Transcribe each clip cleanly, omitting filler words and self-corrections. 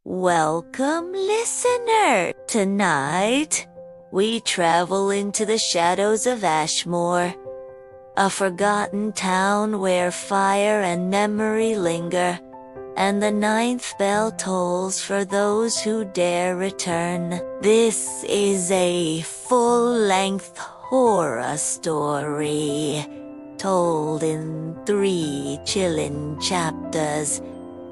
Welcome, listener. Tonight, we travel into the shadows of Ashmoor, a forgotten town where fire and memory linger, and the ninth bell tolls for those who dare return. This is a full-length horror story, told in 3 chilling chapters,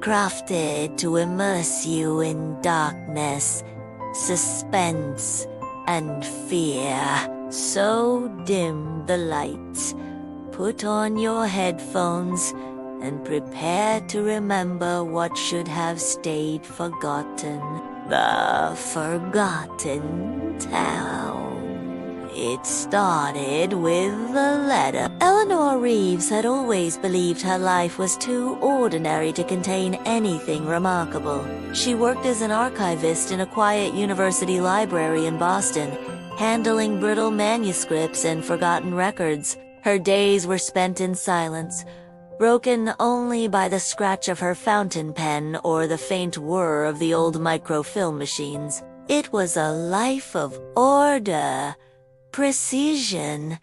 crafted to immerse you in darkness, suspense, and fear. So dim the lights, put on your headphones, and prepare to remember what should have stayed forgotten. The Forgotten Town. It started with a letter. Eleanor Reeves had always believed her life was too ordinary to contain anything remarkable. She worked as an archivist in a quiet university library in Boston, handling brittle manuscripts and forgotten records. Her days were spent in silence, broken only by the scratch of her fountain pen or the faint whir of the old microfilm machines. It was a life of order, precision,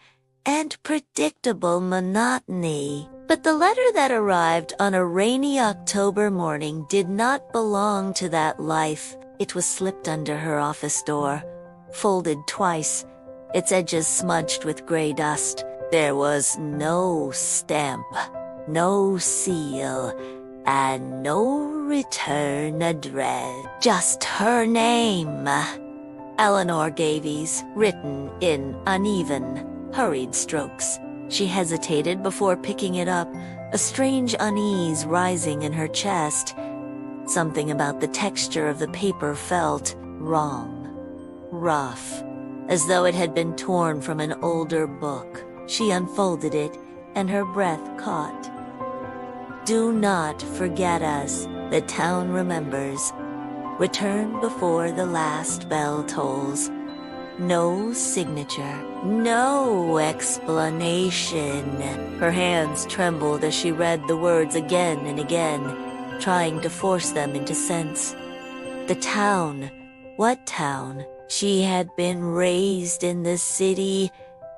and predictable monotony. But the letter that arrived on a rainy October morning did not belong to that life. It was slipped under her office door, folded twice, its edges smudged with gray dust. There was no stamp, no seal, and no return address. Just her name, Eleanor Reeves, written in uneven, hurried strokes. She hesitated before picking it up, a strange unease rising in her chest. Something about the texture of the paper felt wrong, rough, as though it had been torn from an older book. She unfolded it, and her breath caught. "Do not forget us, the town remembers. Return before the last bell tolls." No signature, no explanation. Her hands trembled as she read the words again and again, trying to force them into sense. The town. What town? She had been raised in the city,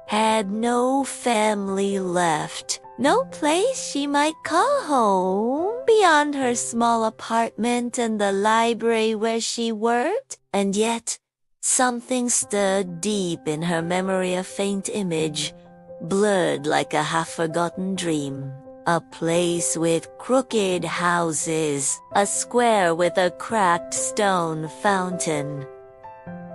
had no family left, no place she might call home beyond her small apartment and the library where she worked. And yet, something stirred deep in her memory, a faint image, blurred like a half-forgotten dream. A place with crooked houses, a square with a cracked stone fountain,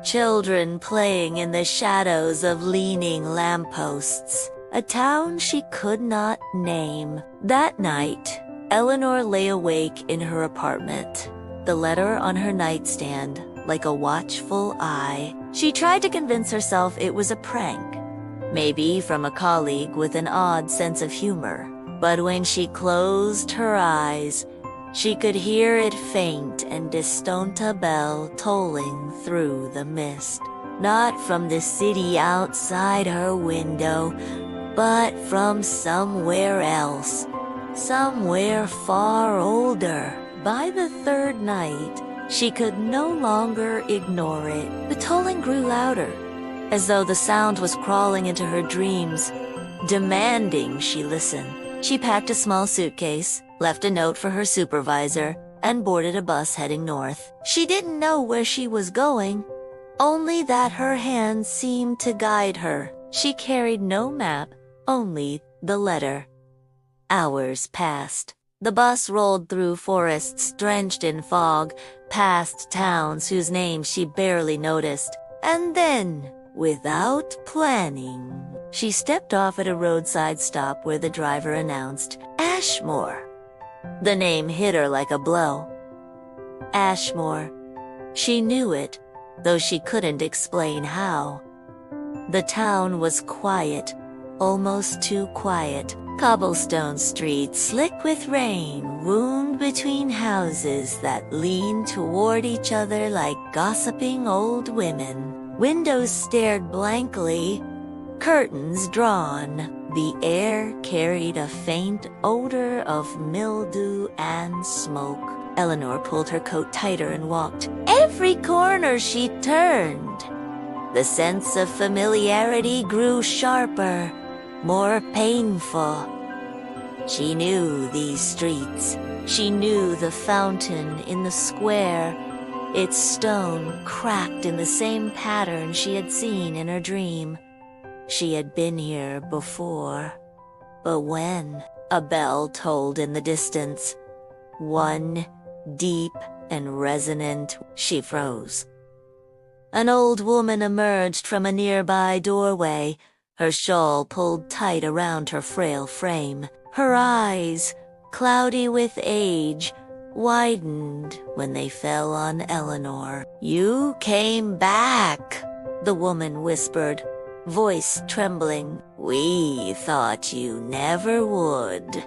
children playing in the shadows of leaning lampposts. A town she could not name. That night, Eleanor lay awake in her apartment, the letter on her nightstand, like a watchful eye. She tried to convince herself it was a prank, maybe from a colleague with an odd sense of humor. But when she closed her eyes, she could hear it faint and distant, a bell tolling through the mist. Not from the city outside her window, but from somewhere else, somewhere far older. By the third night, she could no longer ignore it. The tolling grew louder, as though the sound was crawling into her dreams, demanding she listen. She packed a small suitcase, left a note for her supervisor, and boarded a bus heading north. She didn't know where she was going, only that her hands seemed to guide her. She carried no map, only the letter. Hours passed. The bus rolled through forests drenched in fog, past towns whose names she barely noticed. And then, without planning, she stepped off at a roadside stop where the driver announced, "Ashmoor." The name hit her like a blow. Ashmoor. She knew it, though she couldn't explain how. The town was quiet, almost too quiet. Cobblestone streets, slick with rain, wound between houses that leaned toward each other like gossiping old women. Windows stared blankly, curtains drawn. The air carried a faint odor of mildew and smoke. Eleanor pulled her coat tighter and walked. Every corner she turned, the sense of familiarity grew sharper, more painful. She knew these streets. She knew the fountain in the square, its stone cracked in the same pattern she had seen in her dream. She had been here before. But when? A bell tolled in the distance. One, deep and resonant. She froze. An old woman emerged from a nearby doorway, her shawl pulled tight around her frail frame. Her eyes, cloudy with age, widened when they fell on Eleanor. "You came back," the woman whispered, voice trembling. "We thought you never would."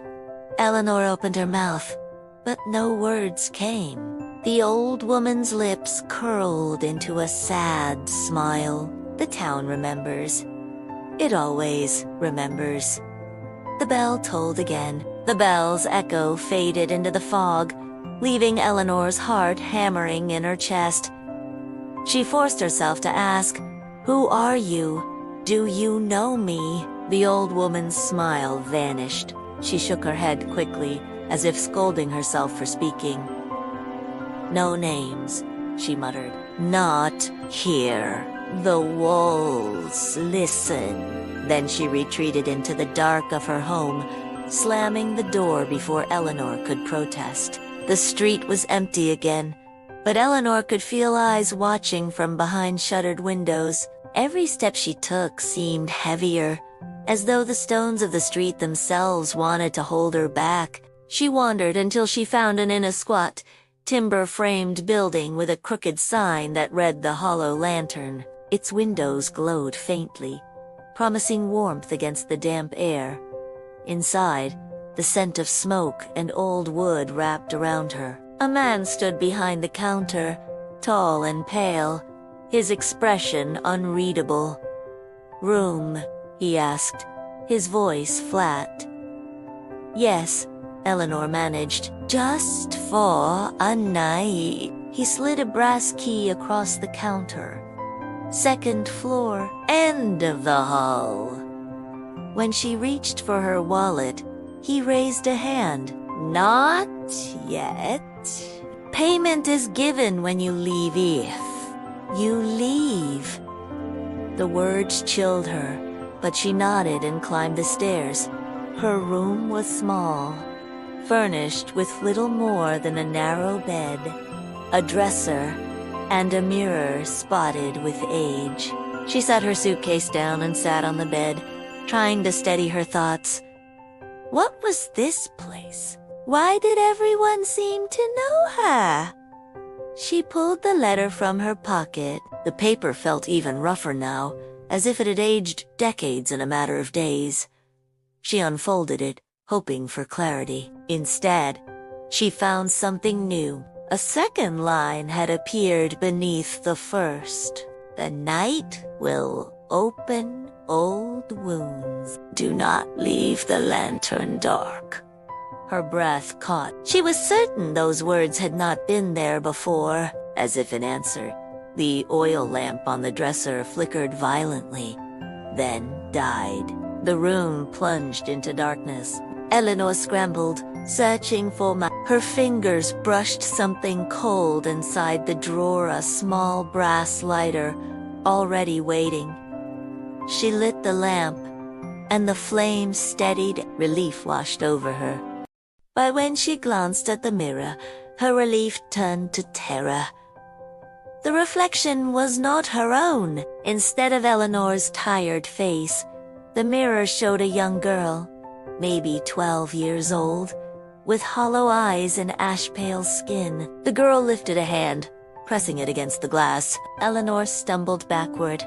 Eleanor opened her mouth, but no words came. The old woman's lips curled into a sad smile. The town remembers. It always remembers. The bell tolled again. The bell's echo faded into the fog, leaving Eleanor's heart hammering in her chest. She forced herself to ask, "Who are you? Do you know me?" The old woman's smile vanished. She shook her head quickly, as if scolding herself for speaking. "No names," she muttered. "Not here. The walls listen." Then she retreated into the dark of her home, slamming the door before Eleanor could protest. The street was empty again, but Eleanor could feel eyes watching from behind shuttered windows. Every step she took seemed heavier, as though the stones of the street themselves wanted to hold her back. She wandered until she found an in a squat, timber-framed building with a crooked sign that read the Hollow Lantern. Its windows glowed faintly, promising warmth against the damp air. Inside, the scent of smoke and old wood wrapped around her. A man stood behind the counter, tall and pale, his expression unreadable. "Room?" he asked, his voice flat. "Yes," Eleanor managed. "Just for a night." He slid a brass key across the counter. "Second floor, end of the hall." When she reached for her wallet, he raised a hand. "Not yet. Payment is given when you leave if you leave." The words chilled her, but she nodded and climbed the stairs. Her room was small, furnished with little more than a narrow bed, a dresser, and a mirror spotted with age. She set her suitcase down and sat on the bed, trying to steady her thoughts. What was this place? Why did everyone seem to know her? She pulled the letter from her pocket. The paper felt even rougher now, as if it had aged decades in a matter of days. She unfolded it, hoping for clarity. Instead, she found something new. A second line had appeared beneath the first. "The night will open old wounds. Do not leave the lantern dark." Her breath caught. She was certain those words had not been there before. As if in answer, the oil lamp on the dresser flickered violently, then died. The room plunged into darkness. Eleanor scrambled, searching for Her fingers brushed something cold inside the drawer, a small brass lighter, already waiting. She lit the lamp, and the flame steadied. Relief washed over her. But when she glanced at the mirror, her relief turned to terror. The reflection was not her own. Instead of Eleanor's tired face, the mirror showed a young girl, maybe 12 years old, with hollow eyes and ash-pale skin. The girl lifted a hand, pressing it against the glass. Eleanor stumbled backward,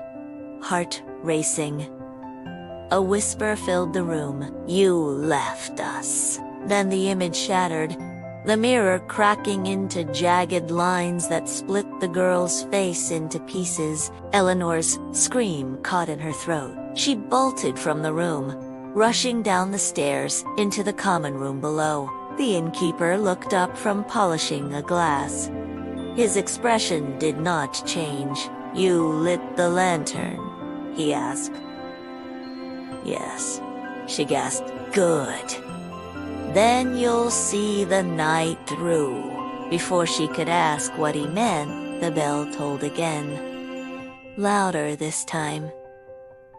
heart racing. A whisper filled the room. "You left us." Then the image shattered, the mirror cracking into jagged lines that split the girl's face into pieces. Eleanor's scream caught in her throat. She bolted from the room, rushing down the stairs into the common room below. The innkeeper looked up from polishing a glass. His expression did not change. "You lit the lantern?" he asked. "Yes," she gasped. "Good. Then you'll see the night through." Before she could ask what he meant, the bell tolled again. Louder this time.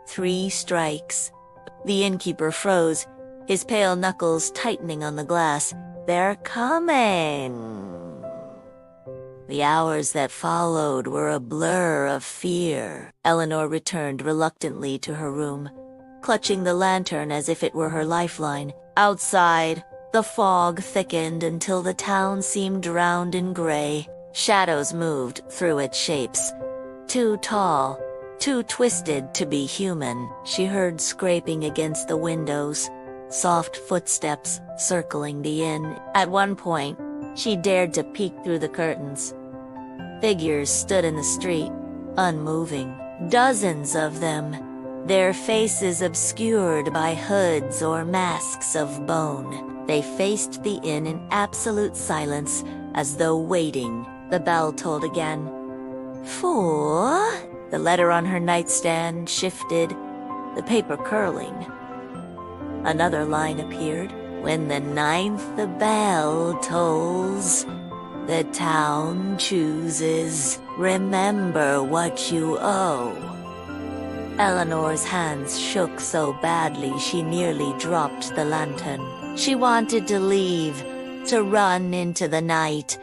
3 strikes. The innkeeper froze, his pale knuckles tightening on the glass. "They're coming." The hours that followed were a blur of fear. Eleanor returned reluctantly to her room, clutching the lantern as if it were her lifeline. Outside, the fog thickened until the town seemed drowned in gray. Shadows moved through its shapes. Too tall, too twisted to be human. She heard scraping against the windows, soft footsteps circling the inn. At one point, she dared to peek through the curtains. Figures stood in the street, unmoving. Dozens of them, their faces obscured by hoods or masks of bone. They faced the inn in absolute silence, as though waiting. The bell tolled again. 4. The letter on her nightstand shifted, the paper curling. Another line appeared. "When the 9th bell tolls, the town chooses. Remember what you owe." Eleanor's hands shook so badly she nearly dropped the lantern. She wanted to leave, to run into the night,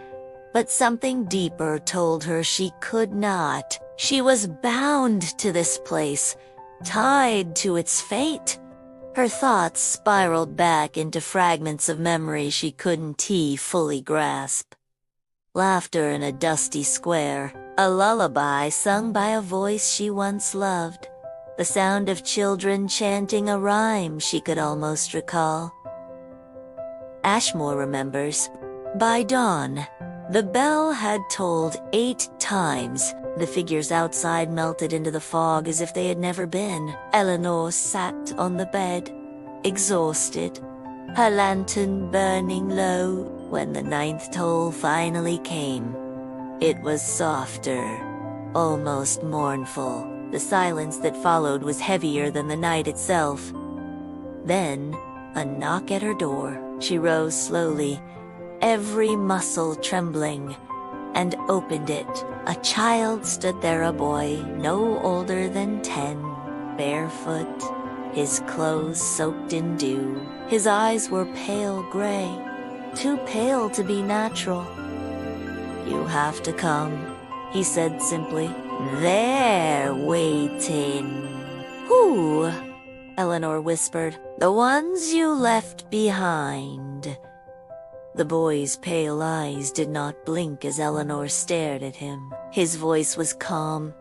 but something deeper told her she could not. She was bound to this place, tied to its fate. Her thoughts spiraled back into fragments of memory she couldn't fully grasp. Laughter in a dusty square, a lullaby sung by a voice she once loved, the sound of children chanting a rhyme she could almost recall. Ashmoor remembers. By dawn, the bell had tolled 8 times. The figures outside melted into the fog as if they had never been. Eleanor sat on the bed, exhausted, her lantern burning low. When the 9th toll finally came, it was softer, almost mournful. The silence that followed was heavier than the night itself. Then, a knock at her door. She rose slowly, every muscle trembling, and opened it. A child stood there, a boy no older than 10, barefoot, his clothes soaked in dew. His eyes were pale gray, too pale to be natural. "You have to come," he said simply. "They're waiting." "Who?" Eleanor whispered. "The ones you left behind." The boy's pale eyes did not blink as Eleanor stared at him. His voice was calm,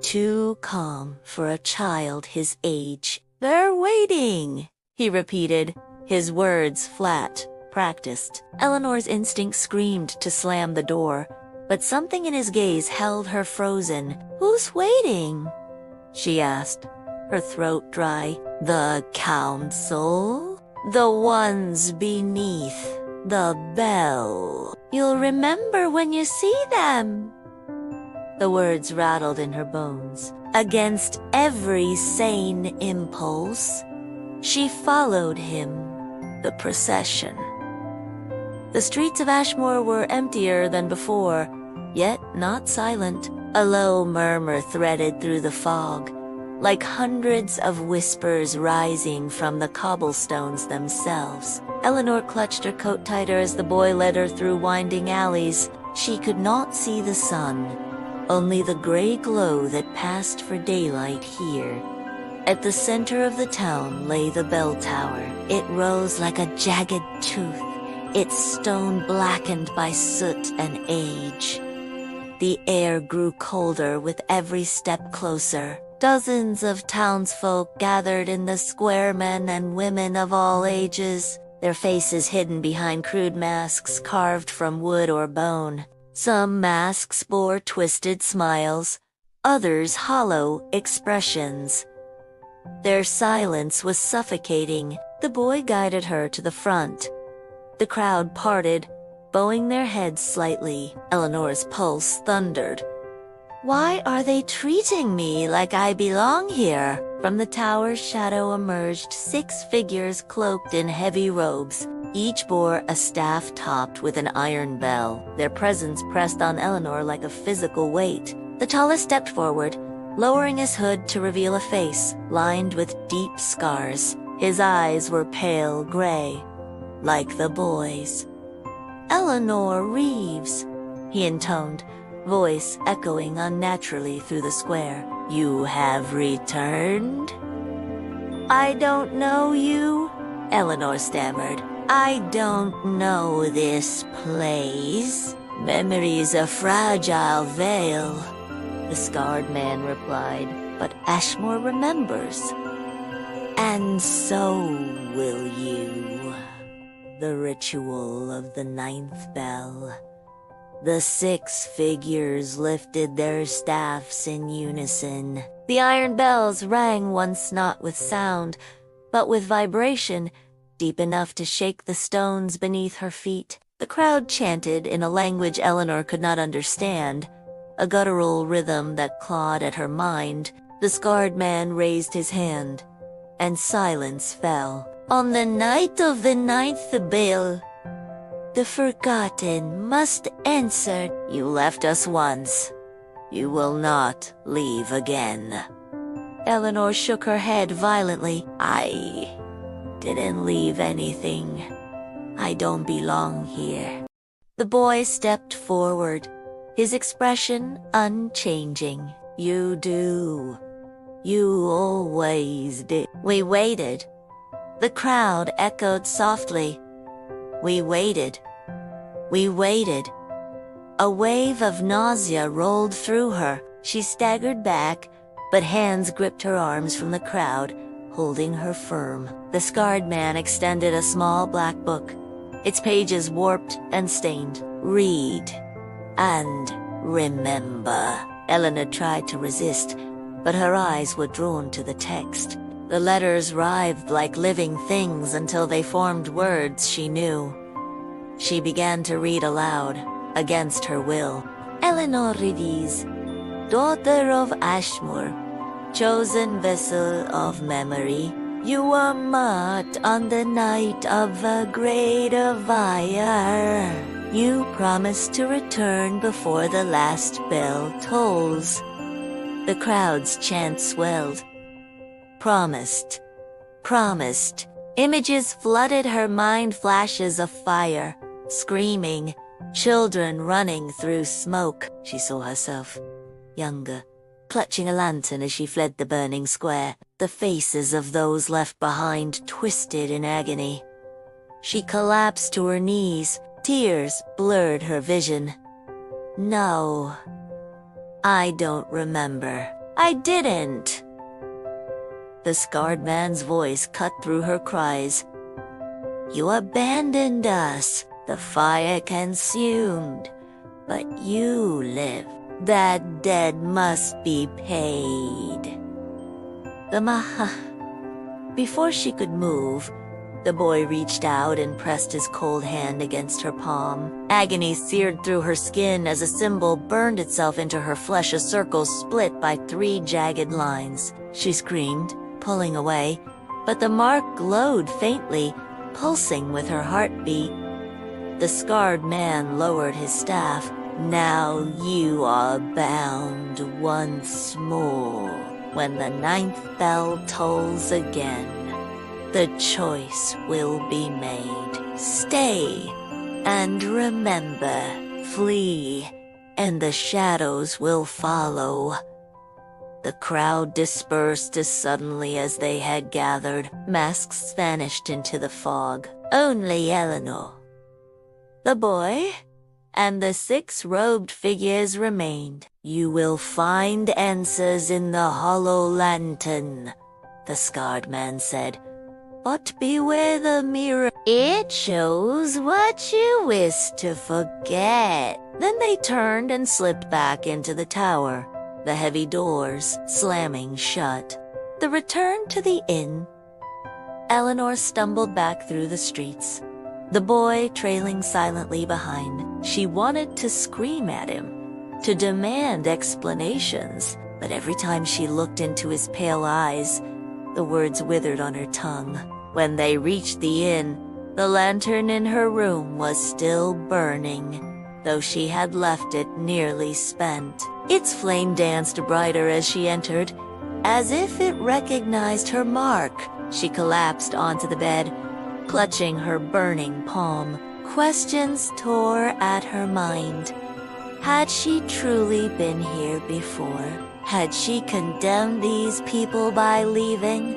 too calm for a child his age. "They're waiting," he repeated, his words flat, practiced. Eleanor's instinct screamed to slam the door, but something in his gaze held her frozen. "Who's waiting?" she asked, her throat dry. "The council? The ones beneath the bell. You'll remember when you see them." The words rattled in her bones. Against every sane impulse, she followed him, the procession. The streets of Ashmoor were emptier than before, yet not silent. A low murmur threaded through the fog, like hundreds of whispers rising from the cobblestones themselves. Eleanor clutched her coat tighter as the boy led her through winding alleys. She could not see the sun, only the gray glow that passed for daylight here. At the center of the town lay the bell tower. It rose like a jagged tooth, its stone blackened by soot and age. The air grew colder with every step closer. Dozens of townsfolk gathered in the square, men and women of all ages, their faces hidden behind crude masks carved from wood or bone. Some masks bore twisted smiles, others hollow expressions. Their silence was suffocating. The boy guided her to the front. The crowd parted, bowing their heads slightly. Eleanor's pulse thundered. Why are they treating me like I belong here? From the tower's shadow emerged 6 figures cloaked in heavy robes. Each bore a staff topped with an iron bell. Their presence pressed on Eleanor like a physical weight. The tallest stepped forward, lowering his hood to reveal a face lined with deep scars. His eyes were pale gray, like the boy's. Eleanor Reeves, he intoned, voice echoing unnaturally through the square. You have returned? I don't know you, Eleanor stammered. I don't know this place. Memory's a fragile veil, the scarred man replied, but Ashmoor remembers. And so will you. The ritual of the 9th bell. The 6 figures lifted their staffs in unison. The iron bells rang once not with sound, but with vibration, deep enough to shake the stones beneath her feet. The crowd chanted in a language Eleanor could not understand, a guttural rhythm that clawed at her mind. The scarred man raised his hand, and silence fell. On the night of the 9th bell, the forgotten must answer. You left us once. You will not leave again. Eleanor shook her head violently. I didn't leave anything. I don't belong here. The boy stepped forward, his expression unchanging. You do. You always did. We waited. The crowd echoed softly. We waited. We waited. A wave of nausea rolled through her. She staggered back, but hands gripped her arms from the crowd, holding her firm. The scarred man extended a small black book, its pages warped and stained. Read and remember. Eleanor tried to resist, but her eyes were drawn to the text. The letters writhed like living things until they formed words she knew. She began to read aloud, against her will. Eleanor Reeves, daughter of Ashmoor, chosen vessel of memory, you were marked on the night of a great fire. You promised to return before the last bell tolls. The crowd's chant swelled. Promised. Promised. Images flooded her mind, flashes of fire, screaming, children running through smoke. She saw herself, younger, clutching a lantern as she fled the burning square. The faces of those left behind twisted in agony. She collapsed to her knees. Tears blurred her vision. No, I don't remember. I didn't. The scarred man's voice cut through her cries. You abandoned us. The fire consumed. But you live. That debt must be paid. Before she could move, the boy reached out and pressed his cold hand against her palm. Agony seared through her skin as a symbol burned itself into her flesh, a circle split by 3 jagged lines. She screamed, pulling away, but the mark glowed faintly, pulsing with her heartbeat. The scarred man lowered his staff. Now you are bound once more. When the 9th bell tolls again, the choice will be made. Stay and remember. Flee, and the shadows will follow. The crowd dispersed as suddenly as they had gathered. Masks vanished into the fog. Only Eleanor, the boy, and the 6 robed figures remained. You will find answers in the hollow lantern, the scarred man said. But beware the mirror. It shows what you wish to forget. Then they turned and slipped back into the tower, the heavy doors slamming shut. The return to the inn. Eleanor stumbled back through the streets, the boy trailing silently behind. She wanted to scream at him, to demand explanations, but every time she looked into his pale eyes, the words withered on her tongue. When they reached the inn, the lantern in her room was still burning, though she had left it nearly spent. Its flame danced brighter as she entered, as if it recognized her mark. She collapsed onto the bed, clutching her burning palm. Questions tore at her mind. Had she truly been here before? Had she condemned these people by leaving?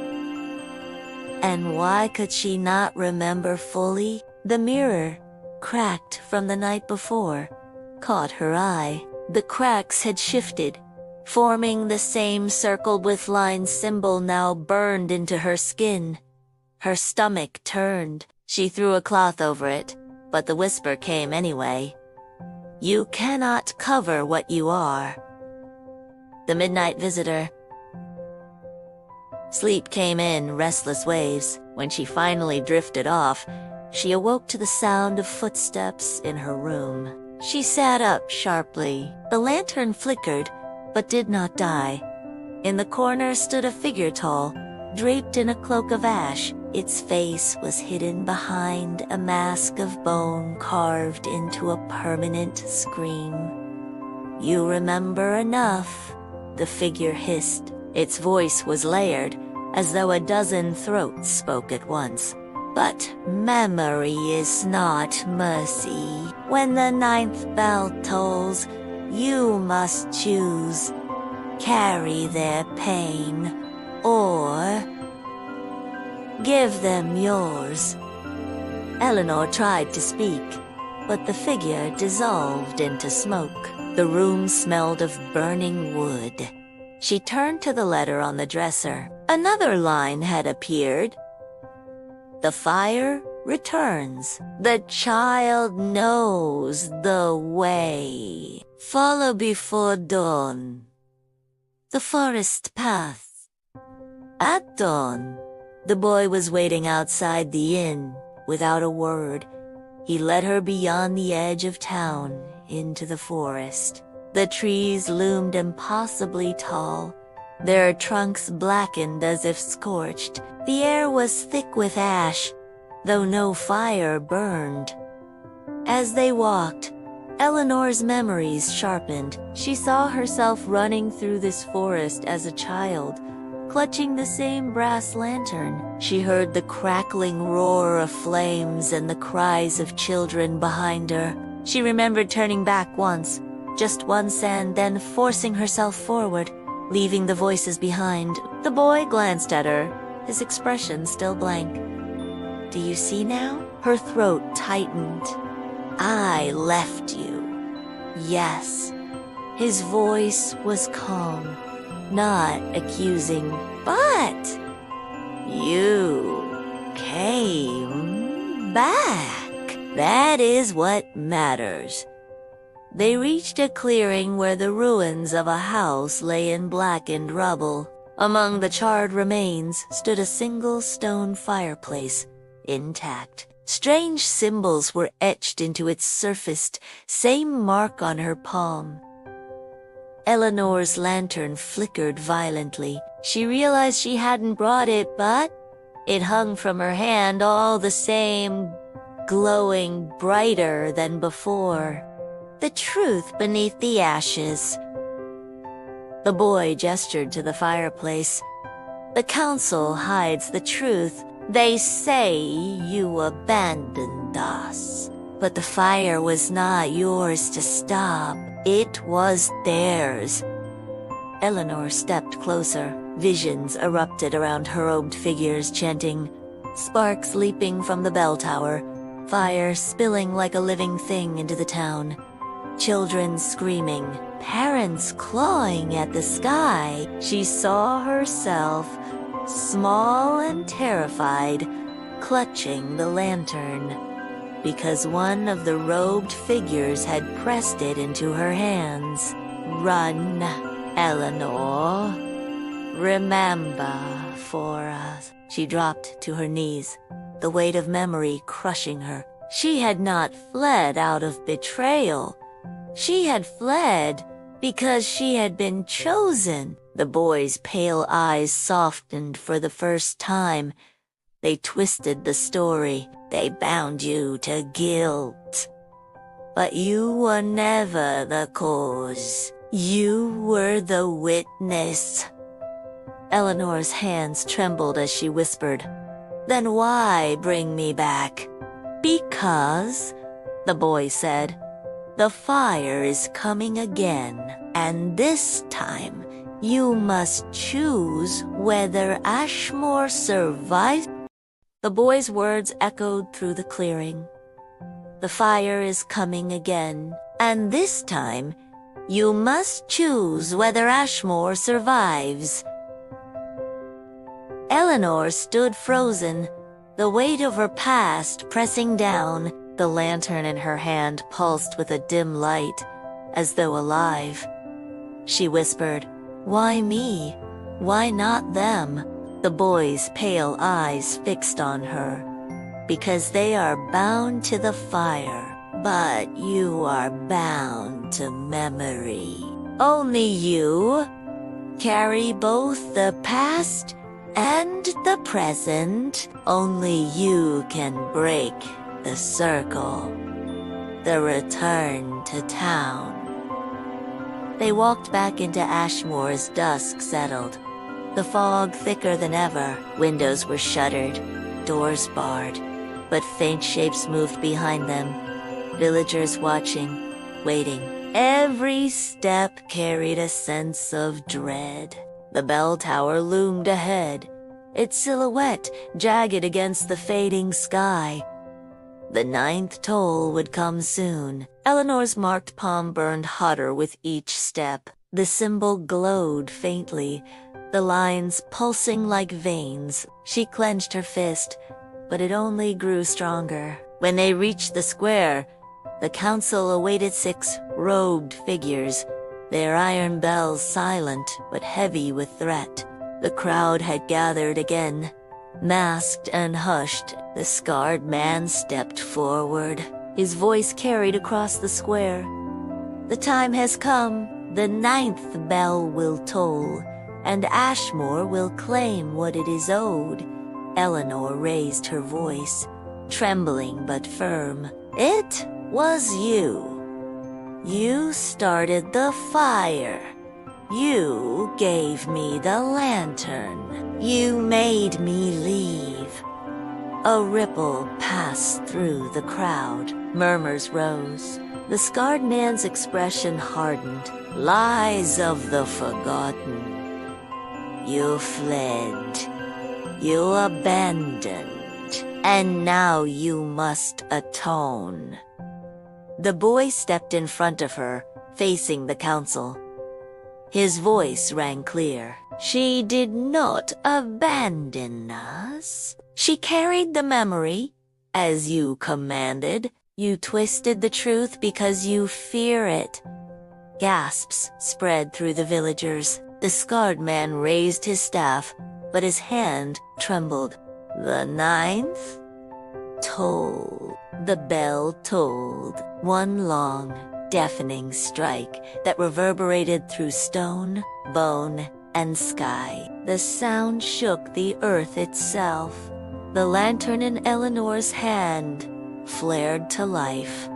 And why could she not remember fully? The mirror, cracked from the night before, caught her eye. The cracks had shifted, forming the same circle with line symbol now burned into her skin. Her stomach turned. She threw a cloth over it, but the whisper came anyway. You cannot cover what you are. The midnight visitor. Sleep came in restless waves. When she finally drifted off, she awoke to the sound of footsteps in her room. She sat up sharply. The lantern flickered, but did not die. In the corner stood a figure tall, draped in a cloak of ash. Its face was hidden behind a mask of bone carved into a permanent scream. You remember enough, the figure hissed. Its voice was layered, as though a dozen throats spoke at once. But memory is not mercy. When the 9th bell tolls, you must choose. Carry their pain, or give them yours. Eleanor tried to speak, but the figure dissolved into smoke. The room smelled of burning wood. She turned to the letter on the dresser. Another line had appeared. The fire returns. The child knows the way. Follow before dawn. The forest path. At dawn, the boy was waiting outside the inn, without a word. He led her beyond the edge of town, into the forest. The trees loomed impossibly tall, their trunks blackened as if scorched. The air was thick with ash, though no fire burned. As they walked, Eleanor's memories sharpened. She saw herself running through this forest as a child, clutching the same brass lantern. She heard the crackling roar of flames and the cries of children behind her. She remembered turning back once, just once, and then forcing herself forward, leaving the voices behind. The boy glanced at her, his expression still blank. Do you see now? Her throat tightened. I left you. Yes. His voice was calm, not accusing. But you came back. That is what matters. They reached a clearing where the ruins of a house lay in blackened rubble. Among the charred remains stood a single stone fireplace, intact. Strange symbols were etched into its surface, same mark on her palm. Eleanor's lantern flickered violently. She realized she hadn't brought it, but it hung from her hand all the same, glowing brighter than before. The truth beneath the ashes. The boy gestured to the fireplace. The council hides the truth. They say you abandoned us. But the fire was not yours to stop. It was theirs. Eleanor stepped closer. Visions erupted around her robed figures, chanting, sparks leaping from the bell tower, fire spilling like a living thing into the town. Children screaming, parents clawing at the sky. She saw herself, small and terrified, clutching the lantern, because one of the robed figures had pressed it into her hands. Run, Eleanor. Remember for us. She dropped to her knees, the weight of memory crushing her. She had not fled out of betrayal. She had fled because she had been chosen. The boy's pale eyes softened for the first time. They twisted the story. They bound you to guilt. But you were never the cause. You were the witness. Eleanor's hands trembled as she whispered, "Then why bring me back?" "Because," the boy said, "the fire is coming again, and this time you must choose whether Ashmoor survives." The boy's words echoed through the clearing. "The fire is coming again, and this time you must choose whether Ashmoor survives." Eleanor stood frozen, the weight of her past pressing down. The lantern in her hand pulsed with a dim light, as though alive. She whispered, "Why me? Why not them?" The boy's pale eyes fixed on her. "Because they are bound to the fire, but you are bound to memory. Only you carry both the past and the present. Only you can break the circle, the return to town." They walked back into Ashmoor as dusk settled. The fog thicker than ever. Windows were shuttered, doors barred, but faint shapes moved behind them. Villagers watching, waiting. Every step carried a sense of dread. The bell tower loomed ahead, its silhouette jagged against the fading sky. The 9th toll would come soon. Eleanor's marked palm burned hotter with each step. The symbol glowed faintly, the lines pulsing like veins. She clenched her fist, but it only grew stronger. When they reached the square, the council awaited 6 robed figures, their iron bells silent but heavy with threat. The crowd had gathered again. Masked and hushed, the scarred man stepped forward. His voice carried across the square. "The time has come. The 9th bell will toll, and Ashmoor will claim what it is owed." Eleanor raised her voice, trembling but firm. "It was you. You started the fire. You gave me the lantern. You made me leave." A ripple passed through the crowd. Murmurs rose. The scarred man's expression hardened. "Lies of the forgotten. You fled. You abandoned. And now you must atone." The boy stepped in front of her, facing the council. His voice rang clear. "She did not abandon us. She carried the memory, as you commanded. You twisted the truth because you fear it." Gasps spread through the villagers. The scarred man raised his staff, but his hand trembled. "The 9th toll." The bell tolled, one long, deafening strike that reverberated through stone, bone, and sky. The sound shook the earth itself. The lantern in Eleanor's hand flared to life,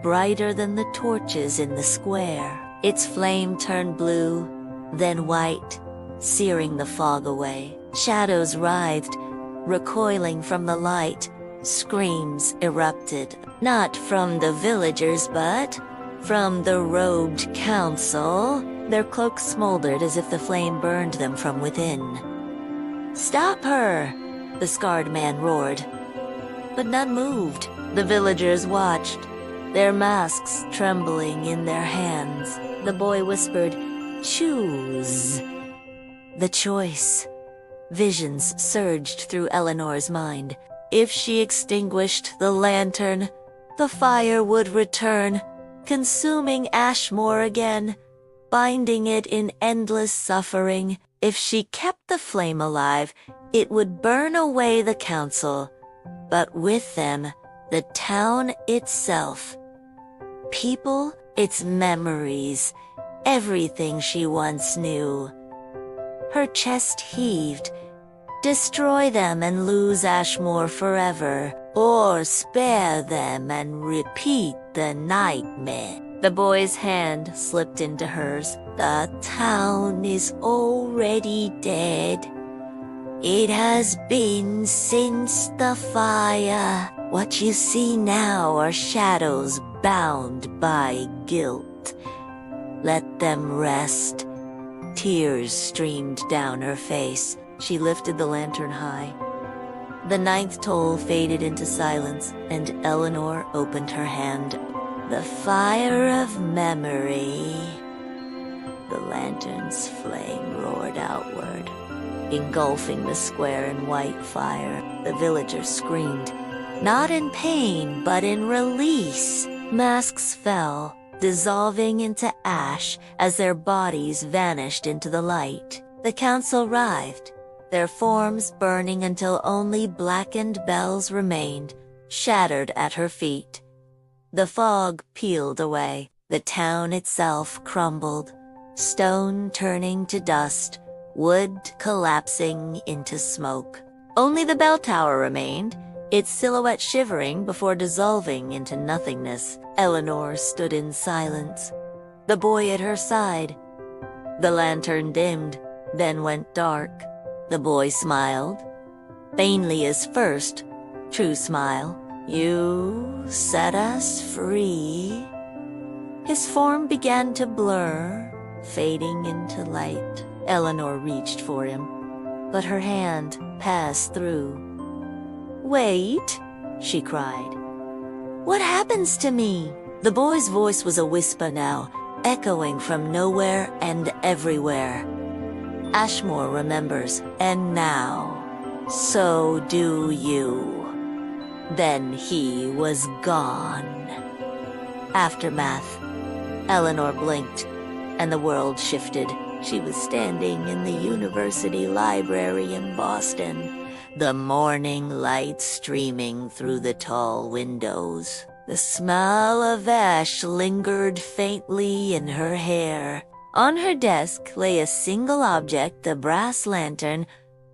brighter than the torches in the square. Its flame turned blue, then white, searing the fog away. Shadows writhed, recoiling from the light. Screams erupted, not from the villagers but from the robed council. Their cloaks smoldered as if the flame burned them from within. "Stop her!" the scarred man roared. But none moved. The villagers watched, their masks trembling in their hands. The boy whispered, "Choose." The choice. Visions surged through Eleanor's mind. If she extinguished the lantern, the fire would return, consuming Ashmoor again, binding it in endless suffering. If she kept the flame alive, it would burn away the council, but with them, the town itself. People, its memories, everything she once knew. Her chest heaved. Destroy them and lose Ashmoor forever, or spare them and repeat the nightmare. The boy's hand slipped into hers. The town is already dead. It has been since the fire. What you see now are shadows bound by guilt. Let them rest. Tears streamed down her face. She lifted the lantern high. The ninth toll faded into silence, and Eleanor opened her hand. The fire of memory. The lantern's flame roared outward, engulfing the square in white fire. The villagers screamed, not in pain, but in release. Masks fell, dissolving into ash as their bodies vanished into the light. The council writhed, their forms burning until only blackened bells remained, shattered at her feet. The fog peeled away. The town itself crumbled, stone turning to dust, wood collapsing into smoke. Only the bell tower remained, its silhouette shivering before dissolving into nothingness. Eleanor stood in silence, the boy at her side. The lantern dimmed, then went dark. The boy smiled, faintly his first true smile. You set us free. His form began to blur, fading into light. Eleanor reached for him, but her hand passed through. Wait, she cried. What happens to me? The boy's voice was a whisper now, echoing from nowhere and everywhere. Ashmoor remembers, and now, so do you. Then he was gone. Aftermath. Eleanor blinked, and the world shifted. She was standing in the university library in Boston, the morning light streaming through the tall windows. The smell of ash lingered faintly in her hair. On her desk lay a single object, the brass lantern,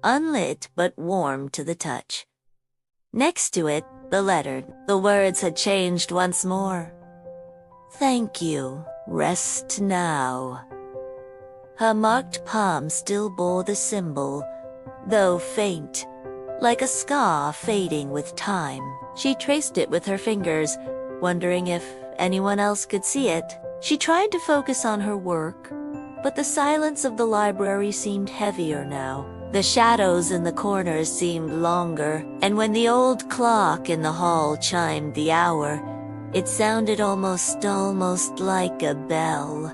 unlit but warm to the touch. Next to it, the letter. The words had changed once more. Thank you. Rest now. Her marked palm still bore the symbol, though faint, like a scar fading with time. She traced it with her fingers, wondering if anyone else could see it. She tried to focus on her work, but the silence of the library seemed heavier now. The shadows in the corners seemed longer, and when the old clock in the hall chimed the hour, it sounded almost like a bell.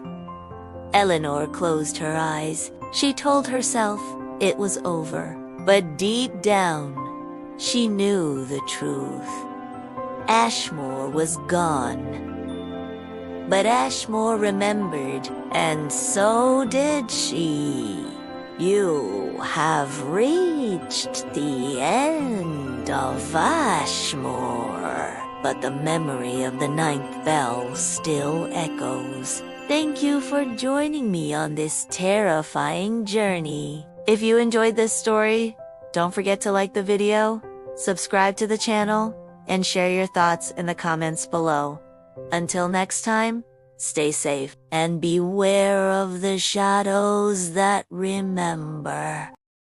Eleanor closed her eyes. She told herself it was over, but deep down, she knew the truth. Ashmoor was gone. But Ashmoor remembered, and so did she. You have reached the end of Ashmoor, but the memory of the ninth bell still echoes. Thank you for joining me on this terrifying journey. If you enjoyed this story, don't forget to like the video, subscribe to the channel, and share your thoughts in the comments below. Until next time, stay safe and beware of the shadows that remember.